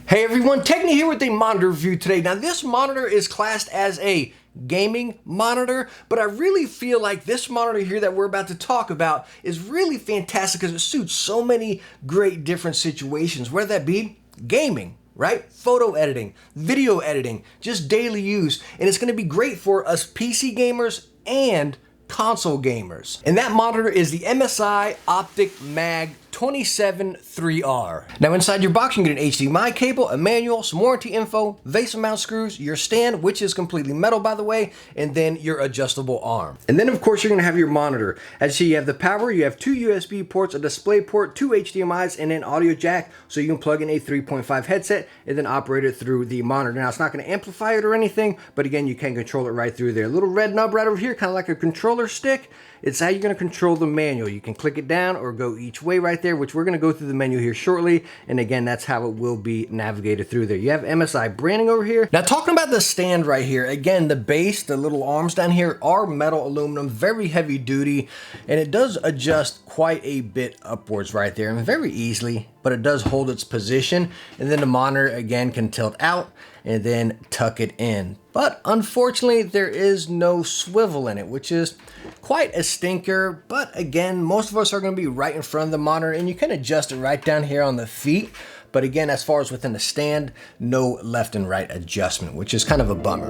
Hey everyone, Techni here with a monitor review today. Now this monitor is classed as a gaming monitor, but I really feel like this monitor here that we're about to talk about is really fantastic because it suits so many great different situations, whether that be gaming, right? Photo editing, video editing, just daily use. And it's gonna be great for us PC gamers and console gamers. And that monitor is the MSI Optic MAG273R. Now inside your box you can get an HDMI cable, a manual, some warranty info, VESA mount screws, your stand, which is completely metal by the way, and then your adjustable arm. And then of course you're gonna have your monitor. As you see, you have the power, you have two USB ports, a display port, two HDMIs, and an audio jack, so you can plug in a 3.5 headset and then operate it through the monitor. Now it's not gonna amplify it or anything, but again, you can control it right through there. A little red nub right over here, kind of like a controller stick. It's how you're going to control the manual. You can click it down or go each way right there, which we're going to go through the menu here shortly. And again, that's how it will be navigated through there. You have MSI branding over here. Now talking about the stand right here, again, the base, the little arms down here are metal aluminum, very heavy duty, and it does adjust quite a bit upwards right there, and very easily, but it does hold its position. And then the monitor again can tilt out and then tuck it in. But unfortunately, there is no swivel in it, which is quite a stinker. But again, most of us are going to be right in front of the monitor, and you can adjust it right down here on the feet. But again, as far as within the stand, no left and right adjustment, which is kind of a bummer.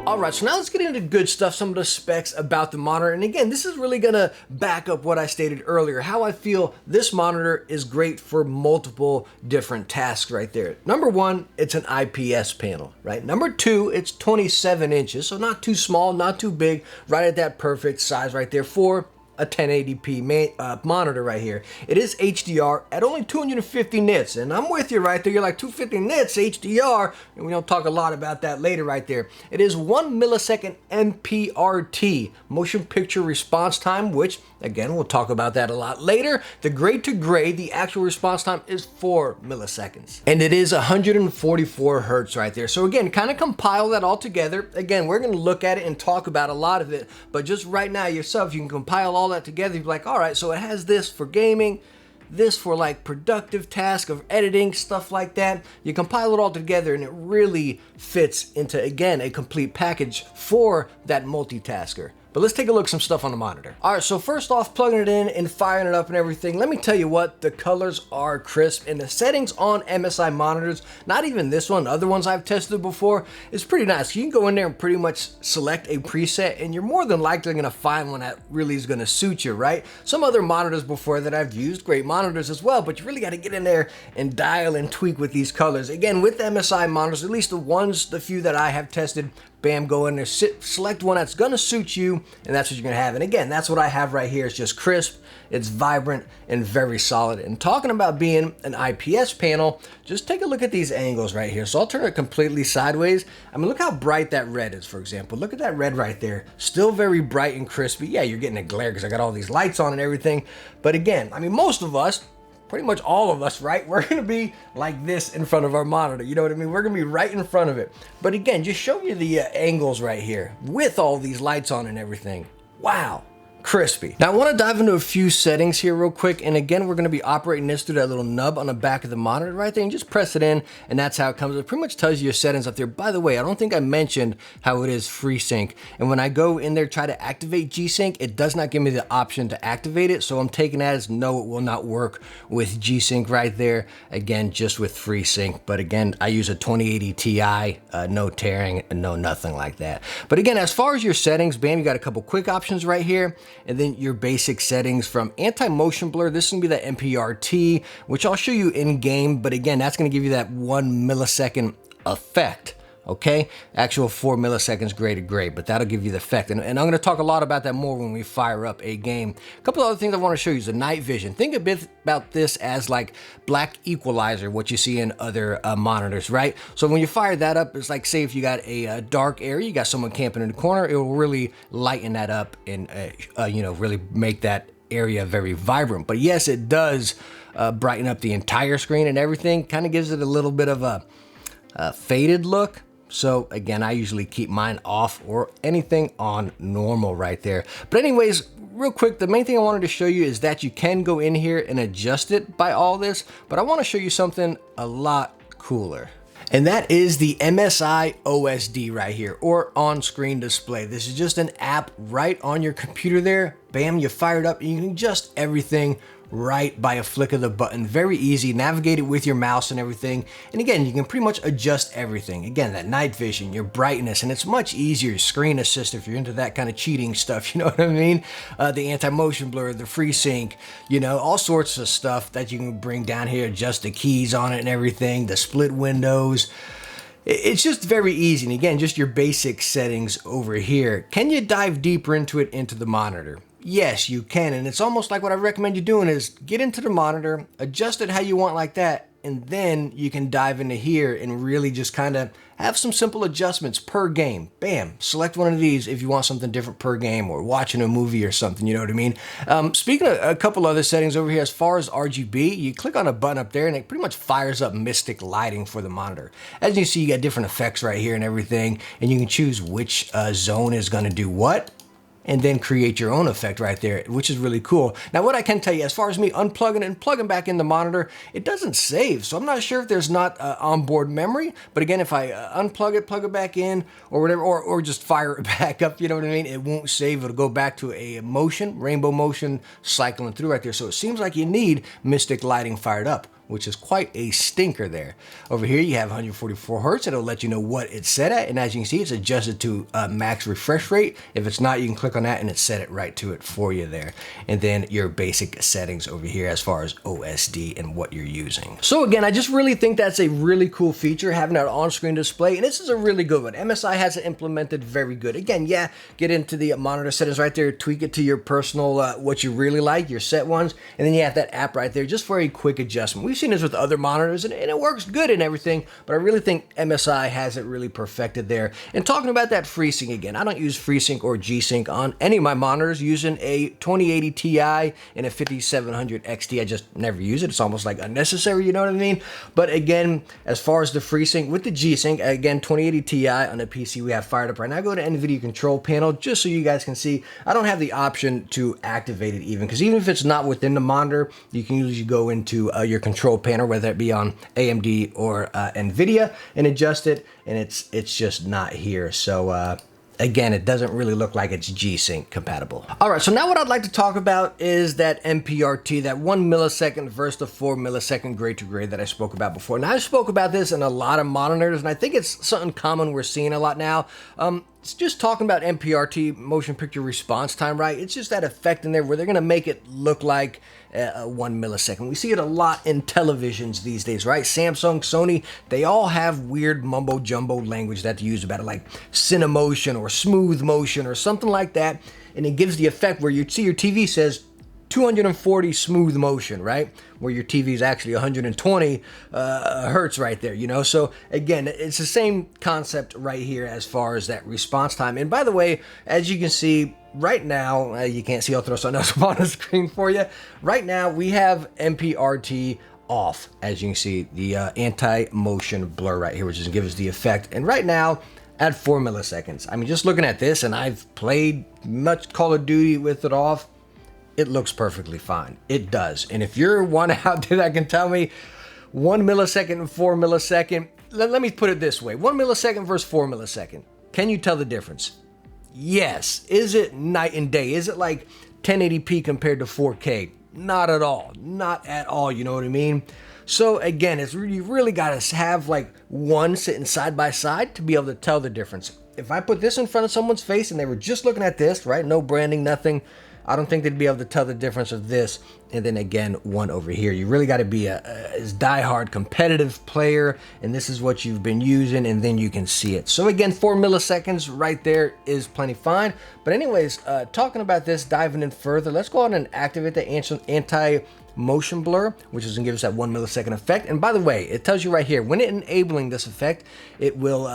Alright, so now let's get into good stuff, some of the specs about the monitor. And again, this is really gonna back up what I stated earlier, how I feel this monitor is great for multiple different tasks right there. Number one, it's an IPS panel, right? Number two, it's 27 inches, so not too small, not too big, right at that perfect size right there for a 1080p monitor right here. It is HDR at only 250 nits, and I'm with you right there. You're like, 250 nits HDR, and we don't talk a lot about that later right there. It is 1 millisecond MPRT, motion picture response time, which again, we'll talk about that a lot later. The grade to grade, the actual response time is 4 milliseconds. And it is 144 hertz right there. So again, kind of compile that all together. Again, we're gonna look at it and talk about a lot of it, but just right now yourself, you can compile all that together. You'd be like, all right, so it has this for gaming, this for like productive task of editing, stuff like that. You compile it all together and it really fits into, again, a complete package for that multitasker. But let's take a look at some stuff on the monitor. All right, so first off, plugging it in and firing it up and everything, let me tell you what, the colors are crisp, and the settings on MSI monitors, not even this one, other ones I've tested before, is pretty nice. You can go in there and pretty much select a preset, and you're more than likely gonna find one that really is gonna suit you, right? Some other monitors before that I've used, great monitors as well, but you really gotta get in there and dial and tweak with these colors. Again, with MSI monitors, at least the few that I have tested, bam, go in there, select one that's gonna suit you, and that's what you're gonna have. And again, that's what I have right here. It's just crisp, it's vibrant, and very solid. And talking about being an IPS panel, just take a look at these angles right here. So I'll turn it completely sideways. I mean, look how bright that red is, for example. Look at that red right there. Still very bright and crispy. Yeah, you're getting a glare because I got all these lights on and everything. But again, I mean, most of us, pretty much all of us, right? We're gonna be like this in front of our monitor. You know what I mean? We're gonna be right in front of it. But again, just show you the angles right here with all these lights on and everything. Wow. Crispy. Now I want to dive into a few settings here real quick, and again we're going to be operating this through that little nub on the back of the monitor right there, and just press it in and that's how it comes. It pretty much tells you your settings up there. By the way, I don't think I mentioned how it is FreeSync, and when I go in there try to activate G-Sync, it does not give me the option to activate it, so I'm taking that as no, it will not work with G-Sync right there. Again, just with FreeSync, but again I use a 2080 Ti, no tearing, no nothing like that. But again, as far as your settings, bam, you got a couple quick options right here. And then your basic settings from anti-motion blur. This is gonna be that MPRT, which I'll show you in game, but again, that's gonna give you that 1 millisecond effect Okay, actual 4 milliseconds gray to gray, but that'll give you the effect. And I'm going to talk a lot about that more when we fire up a game. A couple other things I want to show you is the night vision. Think a bit about this as like black equalizer, what you see in other monitors, right? So when you fire that up, it's like, say if you got a dark area, you got someone camping in the corner, it will really lighten that up and you know, really make that area very vibrant. But yes, it does brighten up the entire screen and everything. Kind of gives it a little bit of a faded look. So again, I usually keep mine off or anything on normal right there. But anyways, real quick, the main thing I wanted to show you is that you can go in here and adjust it by all this, but I want to show you something a lot cooler. And that is the MSI OSD right here, or on-screen display. This is just an app right on your computer there. Bam, you fire it up and you can adjust everything right by a flick of the button. Very easy, navigate it with your mouse and everything. And again, you can pretty much adjust everything. Again, that night vision, your brightness, and it's much easier. Screen assist if you're into that kind of cheating stuff, you know what I mean? The anti-motion blur, the FreeSync, you know, all sorts of stuff that you can bring down here, adjust the keys on it and everything, the split windows. It's just very easy. And again, just your basic settings over here. Can you dive deeper into it, into the monitor? Yes, you can, and it's almost like what I recommend you doing is get into the monitor, adjust it how you want like that, and then you can dive into here and really just kind of have some simple adjustments per game. Bam, select one of these if you want something different per game or watching a movie or something, you know what I mean? Speaking of a couple other settings over here, as far as RGB, you click on a button up there and it pretty much fires up Mystic lighting for the monitor. As you see, you got different effects right here and everything, and you can choose which zone is going to do what, and then create your own effect right there, which is really cool. Now, what I can tell you, as far as me unplugging it and plugging back in the monitor, it doesn't save. So I'm not sure if there's not onboard memory, but again, if I unplug it, plug it back in or whatever, or just fire it back up, you know what I mean? It won't save, it'll go back to a motion, rainbow motion, cycling through right there. So it seems like you need Mystic lighting fired up, which is quite a stinker there. Over here, you have 144 Hertz. It'll let you know what it's set at. And as you can see, it's adjusted to max refresh rate. If it's not, you can click on that and it set it right to it for you there. And then your basic settings over here as far as OSD and what you're using. So again, I just really think that's a really cool feature, having that on-screen display. And this is a really good one. MSI has it implemented very good. Again, yeah, get into the monitor settings right there, tweak it to your personal, what you really like, your set ones. And then you have that app right there just for a quick adjustment. We've seen this with other monitors and it works good and everything, but I really think MSI has it really perfected there. And talking about that FreeSync again, I don't use FreeSync or G-Sync on any of my monitors, using a 2080 Ti and a 5700 XT. I just never use it. It's almost like unnecessary, you know what I mean? But again, as far as the FreeSync with the G-Sync, again, 2080 Ti on the PC we have fired up right now. Go to NVIDIA control panel just so you guys can see. I don't have the option to activate it even, because even if it's not within the monitor, you can usually go into your control panel, whether it be on AMD or NVIDIA, and adjust it, and it's just not here. So again, it doesn't really look like it's G-Sync compatible. All right, so now what I'd like to talk about is that MPRT, that 1 millisecond versus the 4 millisecond gray to gray that I spoke about before. Now, I spoke about this in a lot of monitors, and I think it's something common we're seeing a lot now. It's just talking about MPRT, motion picture response time, right? It's just that effect in there where they're gonna make it look like 1 millisecond. We see it a lot in televisions these days, right? Samsung, Sony, they all have weird mumbo jumbo language that they use about it, like Cinemotion or smooth motion or something like that. And it gives the effect where you see your TV says 240 smooth motion, right? Where your TV is actually 120 hertz right there, you know? So again, it's the same concept right here as far as that response time. And by the way, as you can see right now, you can't see, I'll throw something else up on the screen for you. Right now, we have MPRT off. As you can see, the anti-motion blur right here, which is gives us the effect. And right now, at 4 milliseconds. I mean, just looking at this, and I've played much Call of Duty with it off, it looks perfectly fine. It does. And if you're one out there that can tell me 1 millisecond and 4 millisecond, let me put it this way. 1 millisecond versus 4 millisecond. Can you tell the difference? Yes. Is it night and day? Is it like 1080p compared to 4K? Not at all. Not at all, you know what I mean? So again, you really got to have like one sitting side by side to be able to tell the difference. If I put this in front of someone's face and they were just looking at this, right? No branding, nothing. I don't think they'd be able to tell the difference of this and then again one over here. You really got to be a diehard competitive player, and this is what you've been using, and then you can see it. So again, 4 milliseconds right there is plenty fine. But anyways, talking about this, diving in further, let's go ahead and activate the anti-motion blur, which is gonna give us that 1 millisecond effect. And by the way, it tells you right here, when enabling this effect, it will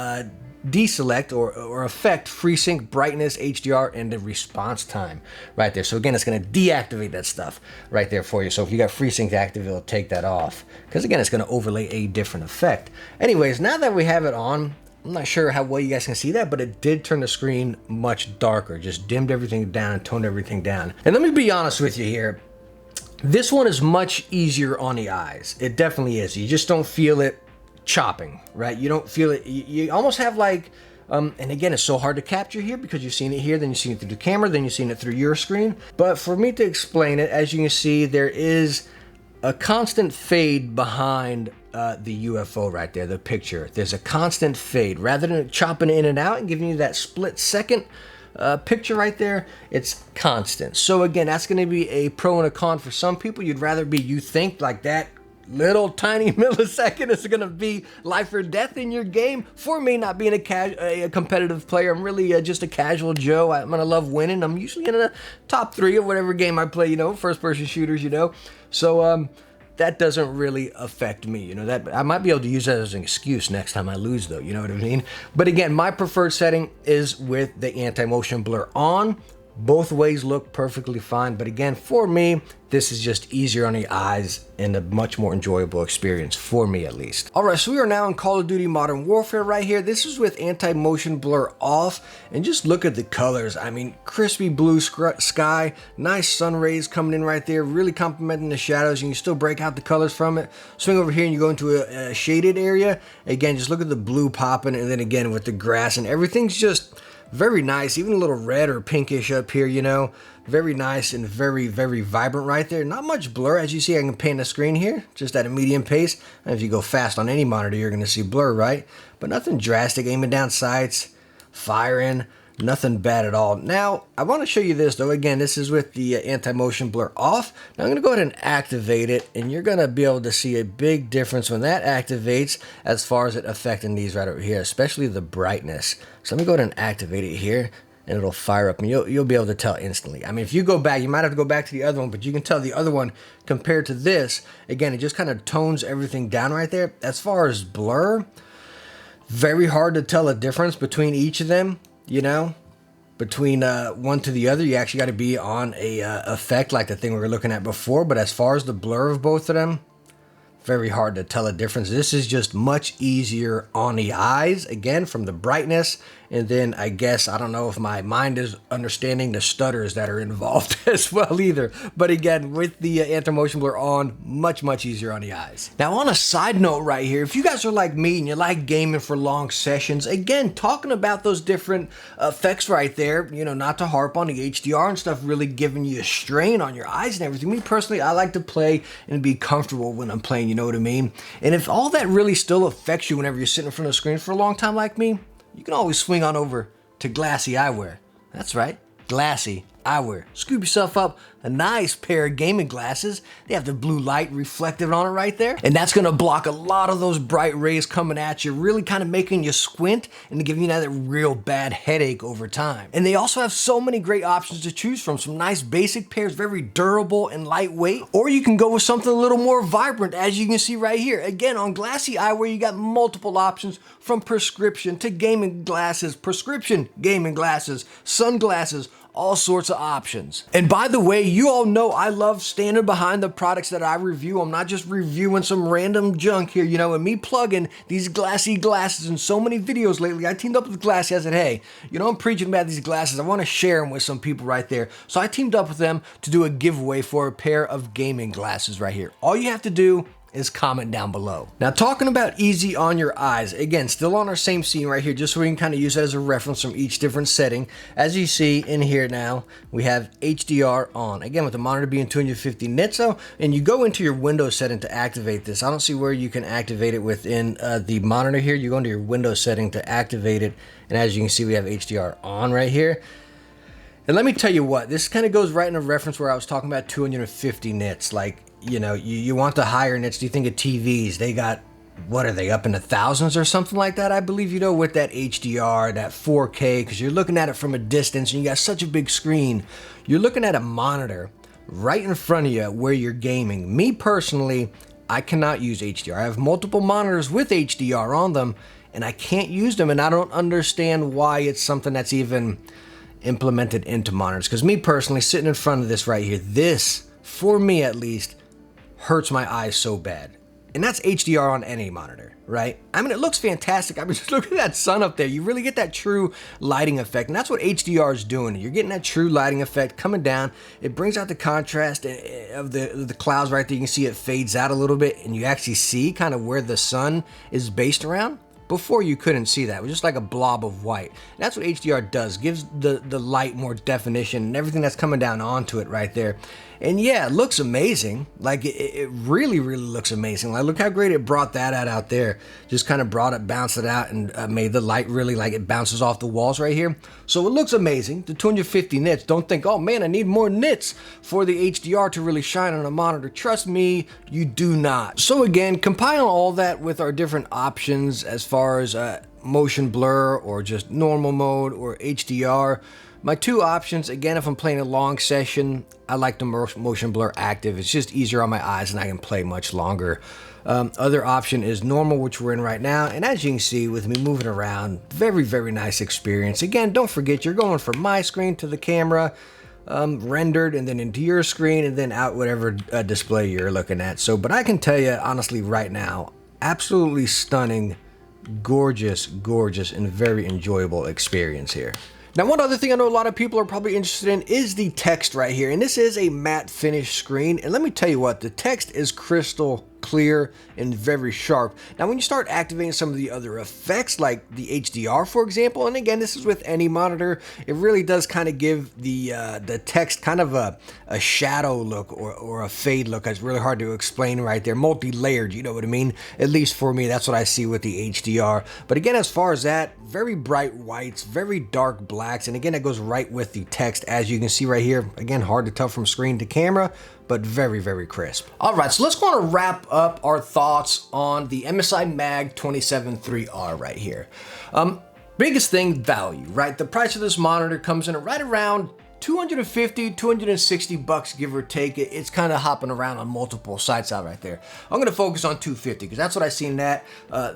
deselect or affect FreeSync, brightness, HDR, and the response time right there. So again, it's going to deactivate that stuff right there for you. So if you got FreeSync active, it'll take that off, because again, it's going to overlay a different effect. Anyways, now that we have it on, I'm not sure how well you guys can see that, but it did turn the screen much darker, just dimmed everything down and toned everything down. And let me be honest with you here, this one is much easier on the eyes. It definitely is. You just don't feel it chopping, right? You don't feel it. You almost have like, and again, it's so hard to capture here because you've seen it here, then you've seen it through the camera, then you've seen it through your screen. But for me to explain it, as you can see, there is a constant fade behind the UFO right there, the picture. There's a constant fade. Rather than chopping in and out and giving you that split second picture right there, it's constant. So again, that's going to be a pro and a con for some people. You'd rather be, you think, like that little tiny millisecond is going to be life or death in your game. For me, not being a competitive player, I'm really just a casual Joe. I'm going to love winning. I'm usually in the top 3 of whatever game I play, you know, first person shooters, you know. So that doesn't really affect me, you know. That I might be able to use that as an excuse next time I lose, though, you know what I mean? But again, my preferred setting is with the anti-motion blur on. Both ways look perfectly fine, but again, for me, this is just easier on the eyes and a much more enjoyable experience, for me at least. All right, so we are now in Call of Duty Modern Warfare right here. This is with anti-motion blur off, and just look at the colors. I mean, crispy blue sky, nice sun rays coming in right there, really complementing the shadows, and you still break out the colors from it. Swing over here and you go into a shaded area. Again, just look at the blue popping, and then again with the grass, and everything's just very nice, even a little red or pinkish up here, you know. Very nice and very, very vibrant right there. Not much blur. As you see, I can pan the screen here, just at a medium pace. And if you go fast on any monitor, you're going to see blur, right? But nothing drastic. Aiming down sights, firing, nothing bad at all. Now, I want to show you this, though. Again, this is with the anti-motion blur off. Now, I'm going to go ahead and activate it, and you're going to be able to see a big difference when that activates as far as it affecting these right over here, especially the brightness. So let me go ahead and activate it here, and it'll fire up, and you'll be able to tell instantly. I mean, if you go back, you might have to go back to the other one, but you can tell the other one compared to this. Again, it just kind of tones everything down right there. As far as blur, very hard to tell a difference between each of them, you know. Between one to the other, you actually got to be on a effect like the thing we were looking at before. But as far as the blur of both of them, very hard to tell a difference. This is just much easier on the eyes, again, from the brightness. And then I guess, I don't know if my mind is understanding the stutters that are involved as well either. But again, with the anti-motion blur on, much, much easier on the eyes. Now, on a side note right here, if you guys are like me and you like gaming for long sessions, again, talking about those different effects right there, you know, not to harp on the HDR and stuff, really giving you a strain on your eyes and everything. Me personally, I like to play and be comfortable when I'm playing, you know what I mean? And if all that really still affects you whenever you're sitting in front of the screen for a long time like me, you can always swing on over to glassy eyewear. That's right, glassy eyewear. Scoop yourself up a nice pair of gaming glasses. They have the blue light reflected on it right there. And that's gonna block a lot of those bright rays coming at you, really kind of making you squint and giving you that real bad headache over time. And they also have so many great options to choose from. Some nice basic pairs, very durable and lightweight. Or you can go with something a little more vibrant, as you can see right here. Again, on glassy eyewear, you got multiple options from prescription to gaming glasses, prescription gaming glasses, sunglasses, all sorts of options. And by the way, you all know I love standing behind the products that I review. I'm not just reviewing some random junk here, you know, and me plugging these glassy glasses in so many videos lately. I teamed up with Glassy. I said, hey, you know, I'm preaching about these glasses. I want to share them with some people right there. So I teamed up with them to do a giveaway for a pair of gaming glasses right here. All you have to do is comment down below. Now, talking about easy on your eyes, again, still on our same scene right here, just so we can kind of use that as a reference from each different setting. As you see in here now, we have HDR on. Again, with the monitor being 250 nits, and you go into your Windows setting to activate this. I don't see where you can activate it within the monitor here. You go into your Windows setting to activate it, and as you can see, we have HDR on right here. And let me tell you what, this kind of goes right in a reference where I was talking about 250 nits. Like, you know, you want the higher nits. Do you think of TVs? They got, what are they, up in the thousands or something like that? I believe, you know, with that HDR, that 4K, because you're looking at it from a distance and you got such a big screen. You're looking at a monitor right in front of you where you're gaming. Me personally, I cannot use HDR. I have multiple monitors with HDR on them and I can't use them, and I don't understand why it's something that's even implemented into monitors. Because me personally, sitting in front of this right here, this, for me at least, hurts my eyes so bad. And that's HDR on any monitor, right? I mean, it looks fantastic. I mean, just look at that sun up there. You really get that true lighting effect. And that's what HDR is doing. You're getting that true lighting effect coming down. It brings out the contrast of the clouds right there. You can see it fades out a little bit and you actually see kind of where the sun is based around. Before you couldn't see that. It was just like a blob of white. And that's what HDR does. Gives the light more definition and everything that's coming down onto it right there. And yeah, it looks amazing. Like it really, really looks amazing. Like look how great it brought that out there. Just kind of brought it, bounced it out, and made the light really like it bounces off the walls right here. So it looks amazing. The 250 nits. Don't think, oh man, I need more nits for the HDR to really shine on a monitor. Trust me, you do not. So again, compile all that with our different options as far as motion blur or just normal mode or HDR. My two options, again, if I'm playing a long session, I like the motion blur active. It's just easier on my eyes and I can play much longer. Other option is normal, which we're in right now. And as you can see with me moving around, very, very nice experience. Again, don't forget, you're going from my screen to the camera, rendered, and then into your screen, and then out whatever display you're looking at. So, but I can tell you honestly right now, absolutely stunning, gorgeous, gorgeous, and very enjoyable experience here. Now, one other thing I know a lot of people are probably interested in is the text right here. And this is a matte finish screen. And let me tell you what, the text is crystal clear and very sharp. Now, when you start activating some of the other effects like the HDR, for example, and again, this is with any monitor, it really does kind of give the text kind of a shadow look or a fade look. It's really hard to explain right there. Multi-layered, you know what I mean? At least for me, that's what I see with the HDR. But again, as far as that, very bright whites, very dark blacks, and again, it goes right with the text, as you can see right here. Again, hard to tell from screen to camera, but very, very crisp. All right, so let's go on to wrap up our thoughts on the MSI MAG273R right here. Biggest thing, value, right? The price of this monitor comes in at right around 250, 260 bucks, give or take. It's kind of hopping around on multiple sites out right there. I'm gonna focus on 250 because that's what I've seen that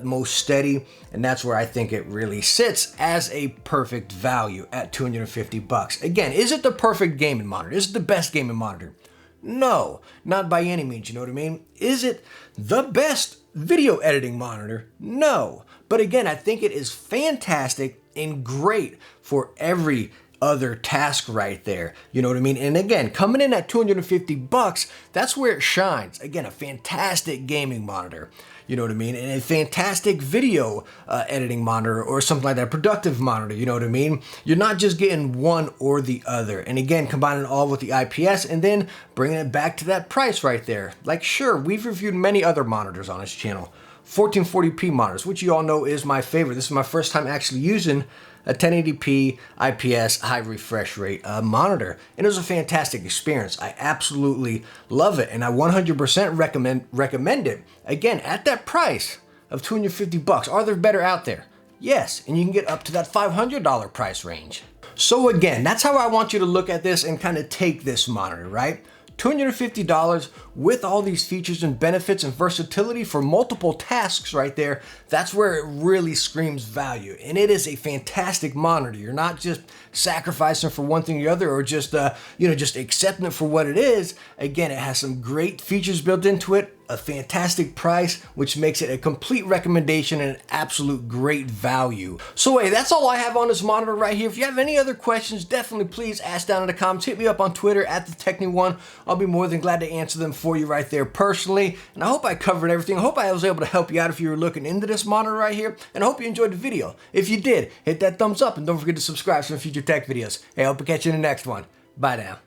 most steady, and that's where I think it really sits as a perfect value at 250 bucks. Again, is it the perfect gaming monitor? Is it the best gaming monitor? No, not by any means, you know what I mean? Is it the best video editing monitor? No. But again, I think it is fantastic and great for every other task right there, you know what I mean? And again, coming in at 250 bucks, that's where it shines. Again, a fantastic gaming monitor, you know what I mean? And a fantastic video editing monitor or something like that, productive monitor, you know what I mean? You're not just getting one or the other. And again, combining it all with the IPS and then bringing it back to that price right there. Like, sure, we've reviewed many other monitors on this channel. 1440p monitors, which you all know is my favorite. This is my first time actually using a 1080p IPS high refresh rate monitor, and it was a fantastic experience. I absolutely love it, and I 100% recommend it. Again, at that price of 250 bucks, are there better out there? Yes, and you can get up to that $500 price range. So again, that's how I want you to look at this and kind of take this monitor, right? $250 with all these features and benefits and versatility for multiple tasks right there. That's where it really screams value. And it is a fantastic monitor. You're not just sacrificing for one thing or the other or just, just accepting it for what it is. Again, it has some great features built into it, a fantastic price, which makes it a complete recommendation and an absolute great value. So hey, that's all I have on this monitor right here. If you have any other questions, definitely please ask down in the comments. Hit me up on Twitter at @TheTechNy1. I'll be more than glad to answer them for you right there personally. And I hope I covered everything. I hope I was able to help you out if you were looking into this monitor right here. And I hope you enjoyed the video. If you did, hit that thumbs up and don't forget to subscribe for future tech videos. Hey, I hope to catch you in the next one. Bye now.